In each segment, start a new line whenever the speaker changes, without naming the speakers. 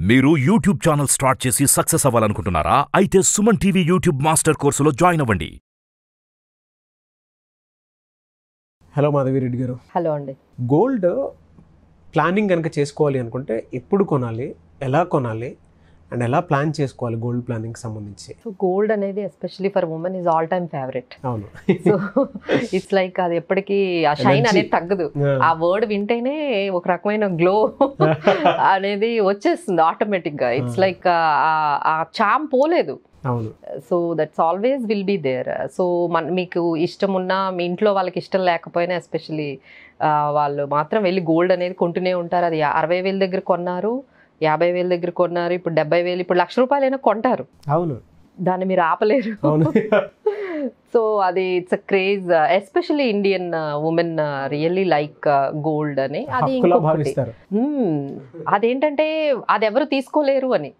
మీరు YouTube channel start చేసి success అవ్వాలనుకుంటున్నారా? అయితే సుమన్ టీవీ యూట్యూబ్ మాస్టర్ కోర్సులో జాయిన్ అవ్వండి.
హలో మాధవి రెడ్డి గారు.
హలో అండి.
గోల్డ్ ప్లానింగ్ కనుక చేసుకోవాలి అనుకుంటే ఎప్పుడు కొనాలి, ఎలా కొనాలి అండ్ ఎలా ప్లాన్ చేసుకోవాలి గోల్డ్ ప్లానింగ్ సంబంధించి?
సో గోల్డ్ అనేది especially for women is all time favourite.
అవును.
సో ఇట్స్ లైక్ అది ఎప్పటికీ ఆ షైన్ అనేది తగ్గదు. ఆ వర్డ్ వింటేనే ఒక రకమైన గ్లో అనేది వచ్చేస్తుంది ఆటోమేటిక్గా. ఇట్స్ లైక్ ఆ చామ్ పోలేదు.
అవును.
So that's always will be there. సో మీకు ఇష్టం ఉన్నా మీ ఇంట్లో వాళ్ళకి ఇష్టం లేకపోయినా ఎస్పెషల్లీ వాళ్ళు మాత్రం వెళ్ళి గోల్డ్ అనేది కొంటూనే ఉంటారు. అది 60,000 దగ్గర కొన్నారు, 50,000 దగ్గర కొన్నారు, ఇప్పుడు 70,000, ఇప్పుడు ₹1,00,000 కొంటారు.
అవును.
దాన్ని మీరు ఆపలేరు. సో అది it's a craze. Especially Indian women really like gold అని. అది అదేంటంటే అది ఎవరు తీసుకోలేరు అని.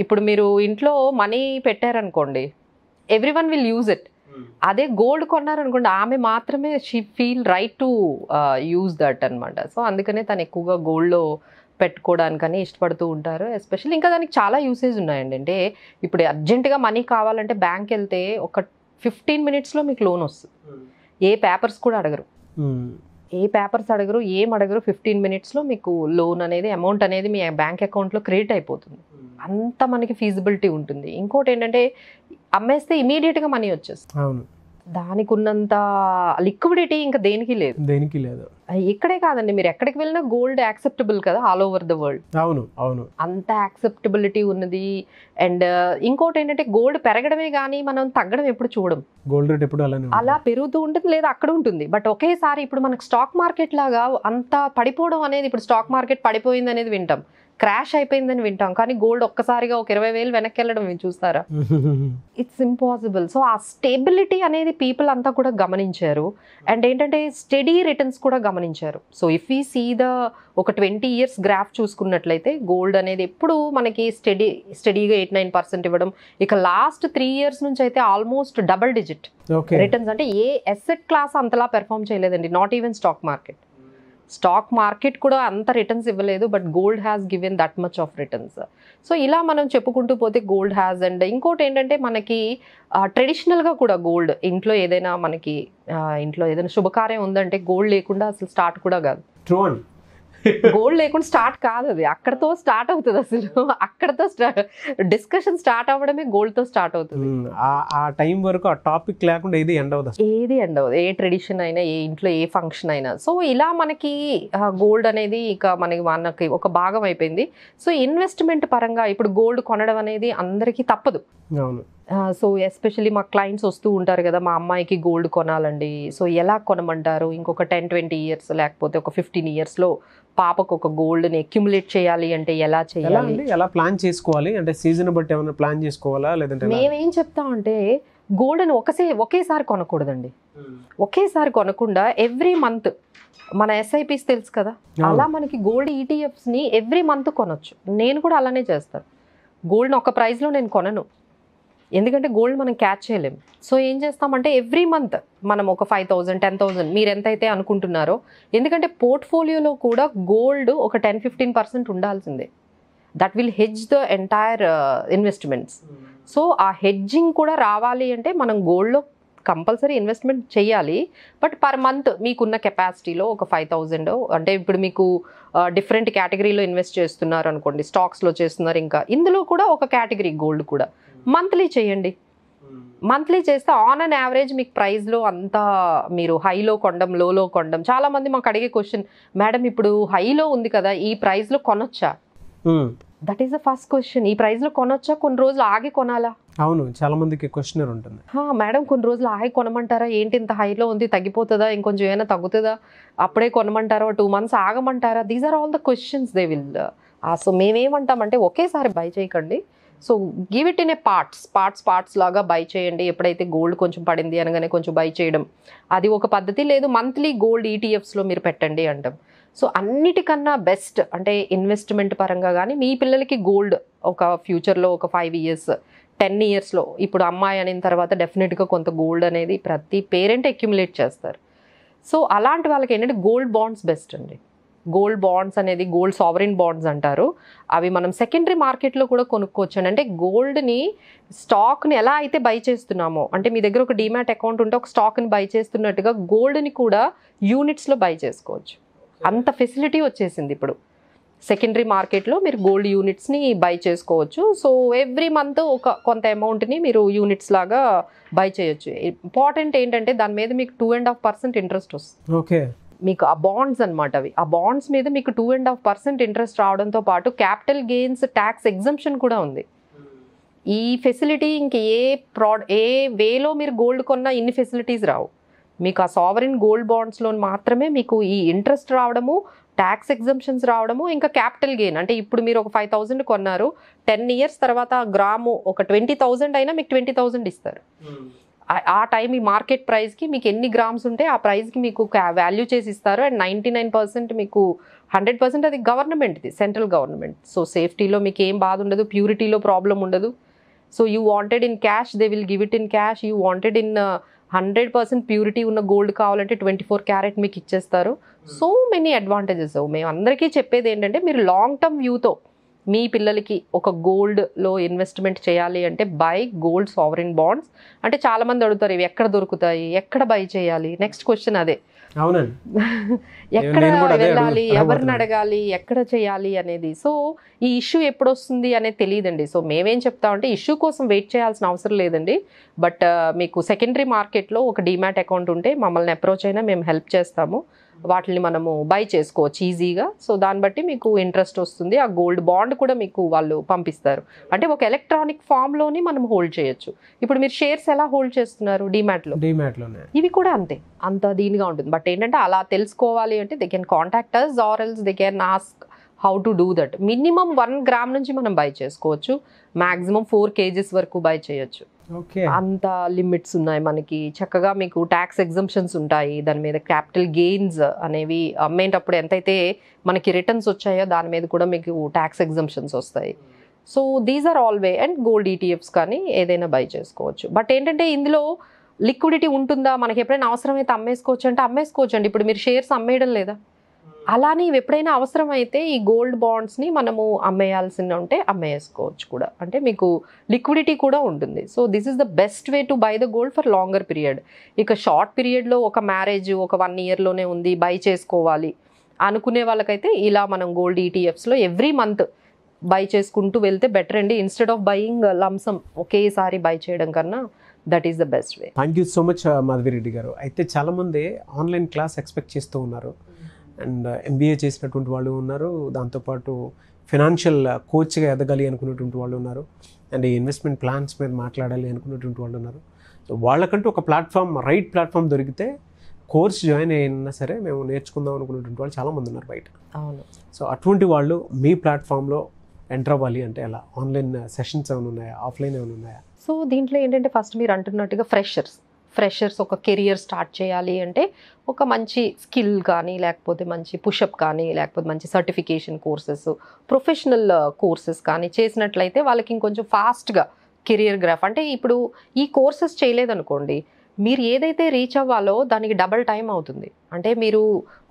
ఇప్పుడు మీరు ఇంట్లో మనీ పెట్టారనుకోండి, ఎవ్రీవన్ విల్ యూజ్ ఇట్. అదే గోల్డ్ కొన్నారనుకోండి, ఆమె మాత్రమే she feel right to use that అనమాట. సో అందుకనే తను ఎక్కువగా గోల్డ్లో పెట్టుకోవడానికని ఇష్టపడుతూ ఉంటారు. ఎస్పెషల్లీ ఇంకా దానికి చాలా యూసేజ్ ఉన్నాయండి. అంటే ఇప్పుడు అర్జెంటుగా మనీ కావాలంటే బ్యాంక్ వెళ్తే ఒక 15 minutesలో మీకు లోన్ వస్తుంది. ఏ పేపర్స్ కూడా అడగరు, ఏం అడగరు. 15 minutesలో మీకు లోన్ అనేది, అమౌంట్ అనేది మీ బ్యాంక్ అకౌంట్లో క్రెడిట్ అయిపోతుంది. అంత మనకి ఫీజిబిలిటీ ఉంటుంది. ఇంకోటి ఏంటంటే అమ్మేస్తే ఇమీడియట్గా మనీ వచ్చేస్తుంది.
అవును.
దానికి ఉన్నంత లిక్విడిటీ ఇంకా దేనికి లేదు. ఇక్కడే కాదండి, మీరు ఎక్కడికి వెళ్ళినా గోల్డ్ యాక్సెప్టబుల్ కదా ఆల్ ఓవర్ ద వరల్డ్.
అవును అవును.
అంత యాక్సెప్టబిలిటీ ఉన్నది. అండ్ ఇంకోటి ఏంటంటే గోల్డ్ పెరగడమే కానీ మనం తగ్గడం ఎప్పుడు చూడం.
గోల్డ్ రేట్ ఎప్పుడు
అలా పెరుగుతూ ఉంటుంది, లేదా అక్కడ ఉంటుంది. బట్ ఒకేసారి ఇప్పుడు మనకు స్టాక్ మార్కెట్ లాగా అంత పడిపోవడం అనేది, ఇప్పుడు స్టాక్ మార్కెట్ పడిపోయింది అనేది వింటాం, క్రాష్ అయిపోయిందని వింటాం, కానీ గోల్డ్ ఒక్కసారిగా ఒక 20,000 వెనక్కి వెళ్ళడం మీరు చూస్తారా? It's impossible. సో ఆ స్టెబిలిటీ అనేది పీపుల్ అంతా కూడా గమనించారు. అండ్ ఏంటంటే స్టడీ రిటర్న్స్ కూడా గమనించారు. సో ఇఫ్ ఈ సీ ద ఒక 20 years గ్రాఫ్ చూసుకున్నట్లయితే గోల్డ్ అనేది ఎప్పుడు మనకి స్టడీగా 8-9% ఇవ్వడం. ఇక లాస్ట్ 3 years నుంచి అయితే ఆల్మోస్ట్ డబుల్ డిజిట్ రిటర్న్స్. అంటే ఏ ఎసెట్ క్లాస్ అంతలా పెర్ఫామ్ చేయలేదండి, నాట్ ఈవెన్ స్టాక్ మార్కెట్ కూడా అంత రిటర్న్స్ ఇవ్వలేదు, but gold has given that much of returns. So ఇలా మనం చెప్పుకుంటూ పోతే గోల్డ్ హ్యాస్. అండ్ ఇంకోటి ఏంటంటే మనకి ట్రెడిషనల్గా కూడా గోల్డ్ ఇంట్లో ఏదైనా మనకి ఇంట్లో ఏదైనా శుభకార్యం ఉందంటే గోల్డ్ లేకుండా అసలు స్టార్ట్ కూడా కాదు. గోల్డ్ లేకుండా స్టార్ట్ కాదు, అది అక్కడతో స్టార్ట్ అవుతుంది. అసలు అక్కడతో డిస్కషన్ స్టార్ట్ అవ్వడమే గోల్డ్తో స్టార్ట్ అవుతుంది.
ఆ టైం వరకు ఆ టాపిక్ లేకుండా ఏది ఎండ్ అవ్వదు,
ఏ ట్రెడిషన్ అయినా, ఏ ఇంట్లో ఏ ఫంక్షన్ అయినా. సో ఇలా మనకి గోల్డ్ అనేది ఇక మనకి ఒక భాగం అయిపోయింది. సో ఇన్వెస్ట్మెంట్ పరంగా ఇప్పుడు గోల్డ్ కొనడం అనేది అందరికీ తప్పదు.
అవును.
సో ఎస్పెషల్లీ మా క్లయింట్స్ వస్తూ ఉంటారు కదా, మా అమ్మాయికి గోల్డ్ కొనాలండి, సో ఎలా కొనమంటారు? ఇంకొక 10-20 years లేకపోతే ఒక 15 yearsలో పాపకు ఒక గోల్డ్ని అక్యుములేట్ చేయాలి అంటే ఎలా చేయాలి,
ఎలా ప్లాన్ చేసుకోవాలి? అంటే సీజన్ బట్టి ఏమైనా ప్లాన్ చేసుకోవాలా? లేదంటే
మేమేం చెప్తామంటే గోల్డ్ని ఒకేసారి కొనకూడదండి. ఒకేసారి కొనకుండా ఎవ్రీ మంత్ మన ఎస్ఐపిస్ తెలుసు కదా, అలా మనకి గోల్డ్ ఈటీఎఫ్స్ని ఎవ్రీ మంత్ కొనొచ్చు. నేను కూడా అలానే చేస్తాను. గోల్డ్ని ఒక ప్రైస్లో నేను కొనను, ఎందుకంటే గోల్డ్ మనం క్యాచ్ చేయలేము. సో ఏం చేస్తామంటే ఎవ్రీ మంత్ మనం ఒక 5,000, 10,000 మీరు ఎంతైతే అనుకుంటున్నారో, ఎందుకంటే పోర్ట్ఫోలియోలో కూడా గోల్డ్ ఒక 10-15% ఉండాల్సిందే. That will hedge the entire investments. So ఆ హెడ్జింగ్ కూడా రావాలి అంటే మనం గోల్డ్లో కంపల్సరీ ఇన్వెస్ట్మెంట్ చేయాలి. బట్ పర్ మంత్ మీకున్న కెపాసిటీలో ఒక 5,000, అంటే ఇప్పుడు మీకు డిఫరెంట్ కేటగిరీలో ఇన్వెస్ట్ చేస్తున్నారు అనుకోండి, స్టాక్స్లో చేస్తున్నారు, ఇంకా ఇందులో కూడా ఒక కేటగిరీ గోల్డ్ కూడా మంత్లీ చేయండి. మంత్లీ చేస్తే ఆన్ అన్ యావరేజ్ మీకు ప్రైస్లో అంతా మీరు హైలో కొండం, లోలో కొండం. చాలామంది మాకు అడిగే క్వశ్చన్, మేడం ఇప్పుడు హైలో ఉంది కదా, ఈ ప్రైస్లో కొనొచ్చా? That is the first question. ఈ ప్రైస్లో కొనొచ్చా? కొన్ని రోజులు ఆగి కొనాలా?
అవును, చాలా మందికి క్వశ్చన్ ఉంటుంది.
మేడం కొన్ని రోజులు ఆగి కొనమంటారా? ఏంటి ఇంత హైలో ఉంది, తగ్గిపోతుందా, ఇంకొంచెం ఏమైనా తగ్గుతుందా, అప్పుడే కొనమంటారా, 2 months ఆగమంటారా? These are all the questions they will. So మేమేమంటామంటే ఒకేసారి బై చేయకండి. So give it in a parts లాగా బై చేయండి. ఎప్పుడైతే గోల్డ్ కొంచెం పడింది అనగానే కొంచెం బై చేయడం, అది ఒక పద్ధతి. లేదు మంత్లీ గోల్డ్ ఈటీఎఫ్స్లో మీరు పెట్టండి అంటాం. సో అన్నిటికన్నా బెస్ట్ అంటే ఇన్వెస్ట్మెంట్ పరంగా కానీ మీ పిల్లలకి గోల్డ్ ఒక ఫ్యూచర్లో ఒక 5 years, 10 yearsలో, ఇప్పుడు అమ్మాయి అయిన తర్వాత డెఫినెట్గా కొంత గోల్డ్ అనేది ప్రతి పేరెంట్ అక్యుములేట్ చేస్తారు. సో అలాంటి వాళ్ళకి ఏంటంటే గోల్డ్ బాండ్స్ బెస్ట్ అండి. గోల్డ్ బాండ్స్ అనేది గోల్డ్ సావరిన్ బాండ్స్ అంటారు. అవి మనం సెకండరీ మార్కెట్లో కూడా కొనుక్కోవచ్చు అండి. అంటే గోల్డ్ని స్టాక్ని ఎలా అయితే బై చేస్తున్నామో, అంటే మీ దగ్గర ఒక డీమ్యాట్ అకౌంట్ ఉంటే ఒక స్టాక్ని బై చేస్తున్నట్టుగా గోల్డ్ని కూడా యూనిట్స్లో బై చేసుకోవచ్చు. అంత ఫెసిలిటీ వచ్చేసింది ఇప్పుడు. సెకండరీ మార్కెట్లో మీరు గోల్డ్ యూనిట్స్ని బై చేసుకోవచ్చు. సో ఎవ్రీ మంత్ కొంత అమౌంట్ని మీరు యూనిట్స్ లాగా బై చేయొచ్చు. ఇంపార్టెంట్ ఏంటంటే దాని మీద మీకు 2.5% ఇంట్రెస్ట్ వస్తుంది.
ఓకే,
మీకు ఆ బాండ్స్ అనమాట అవి. ఆ బాండ్స్ మీద మీకు 2.5% ఇంట్రెస్ట్ రావడంతో పాటు క్యాపిటల్ గెయిన్స్ ట్యాక్స్ ఎగ్జంప్షన్ కూడా ఉంది. ఈ ఫెసిలిటీ ఇంక ఏ వేలో మీరు గోల్డ్ కొన్నా ఇన్ని ఫెసిలిటీస్ రావు. మీకు ఆ సావరిన్ గోల్డ్ బాండ్స్లో మాత్రమే మీకు ఈ ఇంట్రెస్ట్ రావడము, ట్యాక్స్ ఎగ్జంప్షన్స్ రావడము, ఇంకా క్యాపిటల్ గెయిన్. అంటే ఇప్పుడు మీరు ఒక 5,000 కొన్నారు, 10 years తర్వాత గ్రాము ఒక 20,000 అయినా మీకు 20,000 ఇస్తారు. ఆ టైం ఈ మార్కెట్ ప్రైస్కి మీకు ఎన్ని గ్రామ్స్ ఉంటే ఆ ప్రైస్కి మీకు వాల్యూ చేసి ఇస్తారు. అండ్ 99% మీకు 100% అది గవర్నమెంట్ది, సెంట్రల్ గవర్నమెంట్. సో సేఫ్టీలో మీకు ఏం బాధ ఉండదు, ప్యూరిటీలో ప్రాబ్లం ఉండదు. So you wanted in cash, they will give it in cash. You wanted in 100% purity ఉన్న గోల్డ్ కావాలంటే 24 క్యారెట్ మీకు ఇచ్చేస్తారు. So many advantages. మేము అందరికీ చెప్పేది ఏంటంటే మీరు లాంగ్ టర్మ్ వ్యూతో మీ పిల్లలకి ఒక గోల్డ్లో ఇన్వెస్ట్మెంట్ చేయాలి అంటే బై గోల్డ్ సావరిన్ బాండ్స్. అంటే చాలామంది అడుగుతారు ఇవి ఎక్కడ దొరుకుతాయి, ఎక్కడ బై చేయాలి, నెక్స్ట్ క్వశ్చన్ అదే.
అవునండి,
ఎక్కడ వెళ్ళాలి, ఎవరిని అడగాలి, ఎక్కడ చేయాలి అనేది. సో ఈ ఇష్యూ ఎప్పుడు వస్తుంది అనేది తెలియదండి. సో మేమేం చెప్తామంటే ఇష్యూ కోసం వెయిట్ చేయాల్సిన అవసరం లేదండి. బట్ మీకు సెకండరీ మార్కెట్లో ఒక డీమ్యాట్ అకౌంట్ ఉంటే మమ్మల్ని అప్రోచ్ అయినా మేము హెల్ప్ చేస్తాము. వాటిని మనము బై చేసుకోవచ్చు ఈజీగా. సో దాన్ని బట్టి మీకు ఇంట్రెస్ట్ వస్తుంది. ఆ గోల్డ్ బాండ్ కూడా మీకు వాళ్ళు పంపిస్తారు. అంటే ఒక ఎలక్ట్రానిక్ ఫామ్లోని మనం హోల్డ్ చేయొచ్చు. ఇప్పుడు మీరు షేర్స్ ఎలా హోల్డ్ చేస్తున్నారు డీమ్యాట్లోనే, ఇవి కూడా అంతే, అంత దీనిగా ఉంటుంది. బట్ ఏంటంటే అలా తెలుసుకోవాలి అంటే they can contact us or else they can ask how to do that. Minimum 1 gram నుంచి మనం బై చేసుకోవచ్చు, మ్యాక్సిమం 4 kgs వరకు బై చేయొచ్చు. అంత లిమిట్స్ ఉన్నాయి మనకి. చక్కగా మీకు ట్యాక్స్ ఎగ్జంప్షన్స్ ఉంటాయి. దాని మీద క్యాపిటల్ గెయిన్స్ అనేవి అమ్మేటప్పుడు ఎంతైతే మనకి రిటర్న్స్ వచ్చాయో దాని మీద కూడా మీకు ట్యాక్స్ ఎగ్జంప్షన్స్ వస్తాయి. So these are always. And gold ETFs కానీ ఏదైనా బై చేసుకోవచ్చు. బట్ ఏంటంటే ఇందులో లిక్విడిటీ ఉంటుందా, మనకి ఎప్పుడైనా అవసరమైతే అమ్మేసుకోవచ్చు అంటే అమ్మేసుకోవచ్చు అండి. ఇప్పుడు మీరు షేర్స్ అమ్మేయడం లేదా, అలానే ఇవి ఎప్పుడైనా అవసరమైతే ఈ గోల్డ్ బాండ్స్ని మనము అమ్మేయాల్సి ఉంటే అమ్మేసుకోవచ్చు కూడా. అంటే మీకు లిక్విడిటీ కూడా ఉంటుంది. So this is the best way to buy the gold for longer period. ఇక షార్ట్ పీరియడ్లో ఒక మ్యారేజ్ ఒక 1 yearలోనే ఉంది, బై చేసుకోవాలి అనుకునే వాళ్ళకైతే ఇలా మనం గోల్డ్ ఈటీఎఫ్స్లో ఎవ్రీ మంత్ బై చేసుకుంటూ వెళ్తే బెటర్ అండి. ఇన్స్టెడ్ ఆఫ్ బయింగ్ లంసమ్ ఒకేసారి బై చేయడం కన్నా that is the best way.
Thank you so much Madhavi Reddy గారు. అయితే చాలామంది ఆన్లైన్ క్లాస్ ఎక్స్పెక్ట్ చేస్తూ ఉన్నారు. అండ్ ఎంబీఏ చేసినటువంటి వాళ్ళు ఉన్నారు, దాంతోపాటు ఫినాన్షియల్ కోచ్గా ఎదగాలి అనుకున్నటువంటి వాళ్ళు ఉన్నారు, అండ్ ఈ ఇన్వెస్ట్మెంట్ ప్లాన్స్ మీద మాట్లాడాలి అనుకున్నటువంటి వాళ్ళు ఉన్నారు. సో వాళ్ళకంటూ ఒక ప్లాట్ఫామ్, రైట్ ప్లాట్ఫామ్ దొరికితే కోర్స్ జాయిన్ అయినా సరే మేము నేర్చుకుందాం అనుకున్నటువంటి వాళ్ళు చాలామంది ఉన్నారు బయట.
అవును.
సో అటువంటి వాళ్ళు మీ ప్లాట్ఫామ్లో ఎంటర్ అవ్వాలి అంటే ఎలా? ఆన్లైన్ సెషన్స్ ఏమైనా ఉన్నాయా, ఆఫ్లైన్ ఏమైనా ఉన్నాయా?
సో దీంట్లో ఏంటంటే ఫస్ట్ మీరు అంటున్నట్టుగా ఫ్రెషర్స్ ఒక కెరియర్ స్టార్ట్ చేయాలి అంటే ఒక మంచి స్కిల్ కానీ, లేకపోతే మంచి పుషప్ కానీ, లేకపోతే మంచి సర్టిఫికేషన్ కోర్సెస్, ప్రొఫెషనల్ కోర్సెస్ కానీ చేసినట్లయితే వాళ్ళకి ఇంకొంచెం ఫాస్ట్గా కెరియర్ గ్రాఫ్. అంటే ఇప్పుడు ఈ కోర్సెస్ చేయలేదనుకోండి, మీరు ఏదైతే రీచ్ అవ్వాలో దానికి డబల్ టైం అవుతుంది. అంటే మీరు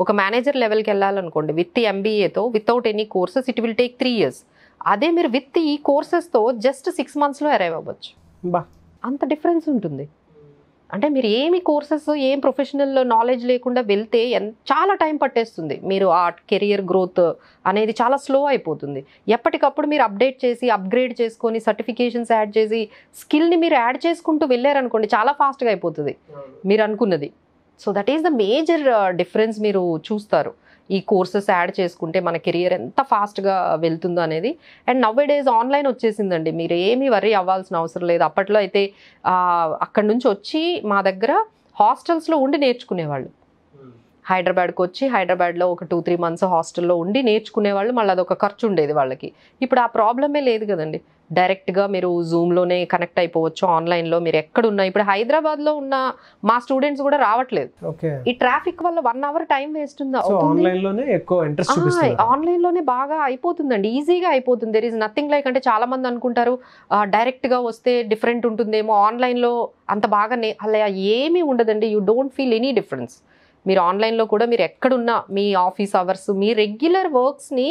ఒక మేనేజర్ లెవెల్కి వెళ్ళాలనుకోండి విత్ ఎంబీఏతో, without any courses it will take 3 years. అదే మీరు విత్ ఈ కోర్సెస్తో జస్ట్ 6 monthsలో అరైవ్ అవ్వచ్చు. అంత డిఫరెన్స్ ఉంటుంది. అంటే మీరు ఏమి కోర్సెస్, ఏం ప్రొఫెషనల్ నాలెడ్జ్ లేకుండా వెళ్తే చాలా టైం పట్టేస్తుంది. మీరు ఆ కెరియర్ గ్రోత్ అనేది చాలా స్లో అయిపోతుంది. ఎప్పటికప్పుడు మీరు అప్డేట్ చేసి, అప్గ్రేడ్ చేసుకొని, సర్టిఫికేషన్స్ యాడ్ చేసి, స్కిల్ని మీరు యాడ్ చేసుకుంటూ వెళ్ళారనుకోండి చాలా ఫాస్ట్గా అయిపోతుంది మీరు అనుకున్నది. So that is the major difference మీరు చూస్తారు. ఈ కోర్సెస్ యాడ్ చేసుకుంటే మన కెరియర్ ఎంత ఫాస్ట్గా వెళ్తుందో అనేది. అండ్ నవ్ డేస్ ఆన్లైన్ వచ్చేసిందండి, మీరు ఏమీ వరీ అవ్వాల్సిన అవసరం లేదు. అప్పట్లో అయితే అక్కడి నుంచి వచ్చి మా దగ్గర హాస్టల్స్లో ఉండి నేర్చుకునేవాళ్ళు. హైదరాబాద్కి వచ్చి హైదరాబాద్లో ఒక 2-3 months హాస్టల్లో ఉండి నేర్చుకునేవాళ్ళు. మళ్ళీ అదొక ఖర్చు ఉండేది వాళ్ళకి. ఇప్పుడు ఆ ప్రాబ్లమే లేదు కదండి. డైరెక్ట్గా మీరు జూమ్లోనే కనెక్ట్ అయిపోవచ్చు ఆన్లైన్లో. మీరు ఎక్కడున్నా, ఇప్పుడు హైదరాబాద్లో ఉన్న మా స్టూడెంట్స్ కూడా రావట్లేదు. ఈ ట్రాఫిక్ వల్ల 1 hour టైం వేస్ట్ ఉంది. ఆన్లైన్లోనే బాగా అయిపోతుందండి, ఈజీగా అయిపోతుంది. దెర్ ఈజ్ నథింగ్ లైక్, అంటే చాలా మంది అనుకుంటారు డైరెక్ట్గా వస్తే డిఫరెంట్ ఉంటుందేమో, ఆన్లైన్లో అంత బాగా అలా ఏమీ ఉండదండి. You don't feel any difference. మీరు ఆన్లైన్లో కూడా మీరు ఎక్కడున్నా మీ ఆఫీస్ అవర్స్ మీ రెగ్యులర్ వర్క్స్ని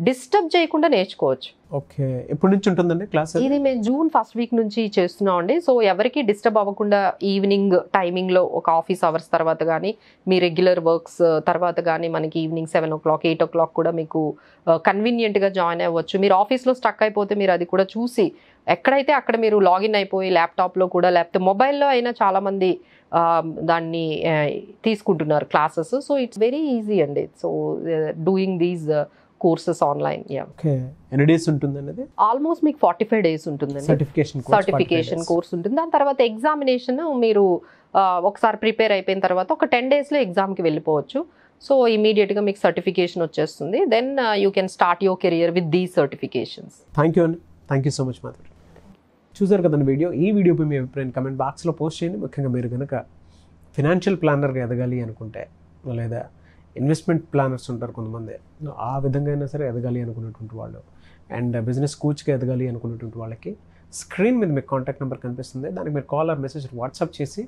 డిస్టర్బ్ చేయకుండా నేర్చుకోవచ్చు.
ఓకే, ఎప్పటి నుంచి ఉంటుందండి క్లాస్?
ఇది మేము జూన్ ఫస్ట్ వీక్ నుంచి చేస్తున్నాం అండి. సో ఎవరికి డిస్టర్బ్ అవ్వకుండా ఈవినింగ్ టైమింగ్లో ఒక ఆఫీస్ అవర్స్ తర్వాత కానీ మీ రెగ్యులర్ వర్క్స్ తర్వాత కానీ మనకి ఈవినింగ్ 7 o'clock 8 o'clock కూడా మీకు కన్వీనియంట్గా జాయిన్ అవ్వచ్చు. మీరు ఆఫీస్లో స్టక్ అయిపోతే మీరు అది కూడా చూసి ఎక్కడైతే అక్కడ మీరు లాగిన్ అయిపోయి ల్యాప్టాప్లో కూడా లేకపోతే మొబైల్లో అయినా చాలామంది దాన్ని తీసుకుంటున్నారు classes. So it's very easy అండి. So doing these courses online.
Okay, ఎన్ని డేస్ ఉంటుందండి అది?
ఆల్మోస్ట్ మీకు 45 days ఉంటుందండి. సర్టిఫికేషన్ కోర్స్ ఉంటుంది. దాని తర్వాత ఎగ్జామినేషన్ మీరు ఒకసారి ప్రిపేర్ అయిపోయిన తర్వాత ఒక 10 daysలో ఎగ్జామ్కి వెళ్ళిపోవచ్చు. సో ఇమీడియట్గా మీకు సర్టిఫికేషన్ వచ్చేస్తుంది. Then you can start your career with these certifications.
Thank you అండి, thank you so much Madhuri. చూసారు కదండి వీడియో. ఈ వీడియోపై మీ అభిప్రాయం కమెంట్ బాక్స్లో పోస్ట్ చేయండి. ముఖ్యంగా మీరు కనుక ఫినాన్షియల్ ప్లానర్గా ఎదగాలి అనుకుంటే, లేదా ఇన్వెస్ట్మెంట్ ప్లానర్స్ ఉంటారు కొంతమంది, ఆ విధంగా అయినా సరే ఎదగాలి అనుకున్నటువంటి వాళ్ళు, అండ్ బిజినెస్ కోచ్గా ఎదగాలి అనుకున్నటువంటి వాళ్ళకి స్క్రీన్ మీద మీకు కాంటాక్ట్ నెంబర్ కనిపిస్తుంది. దానికి మీరు కాల్ ఆర్ మెసేజ్ వాట్సాప్ చేసి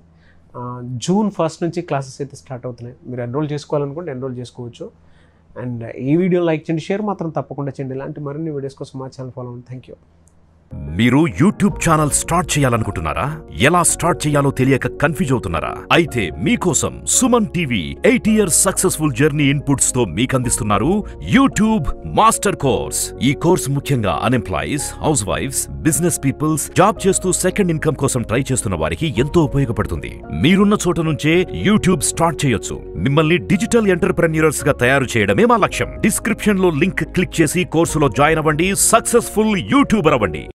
జూన్ 1st నుంచి క్లాసెస్ అయితే స్టార్ట్ అవుతున్నాయి. మీరు ఎన్రోల్ చేసుకోవాలనుకుంటే ఎన్రోల్ చేసుకోవచ్చు. అండ్ ఈ వీడియో లైక్ చేయండి, షేర్ మాత్రం తప్పకుండా చేయండి. ఇలాంటి మరిన్ని వీడియోస్ కోసం మా ఛానల్ ఫాలో అవ్వండి. Thank you.
మీరు యూట్యూబ్ ఛానల్ స్టార్ట్ చేయాలనుకుంటున్నారా? ఎలా స్టార్ట్ చేయాలో తెలియక కన్ఫ్యూజ్ అవుతున్నారా? అయితే మీకోసం Suman TV 8 years successful journey inputs తో మీకందిస్తున్నారు యూట్యూబ్ మాస్టర్ కోర్స్. ఈ కోర్స్ ముఖ్యంగా అన్ఎంప్లాయీస్, హౌస్ వైఫ్స్, బిజినెస్ పీపుల్స్, జాబ్ చేస్తూ సెకండ్ ఇన్కమ్ కోసం ట్రై చేస్తున్న వారికి ఎంతో ఉపయోగపడుతుంది. మీరున్న చోట నుంచే యూట్యూబ్ స్టార్ట్ చేయొచ్చు. మిమ్మల్ని డిజిటల్ ఎంటర్‌ప్రెన్యూర్స్ గా తయారు చేయడమే మా లక్ష్యం. డిస్క్రిప్షన్ లో లింక్ క్లిక్ చేసి కోర్సులో జాయిన్ అవ్వండి. సక్సెస్ఫుల్ యూట్యూబర్ అవ్వండి.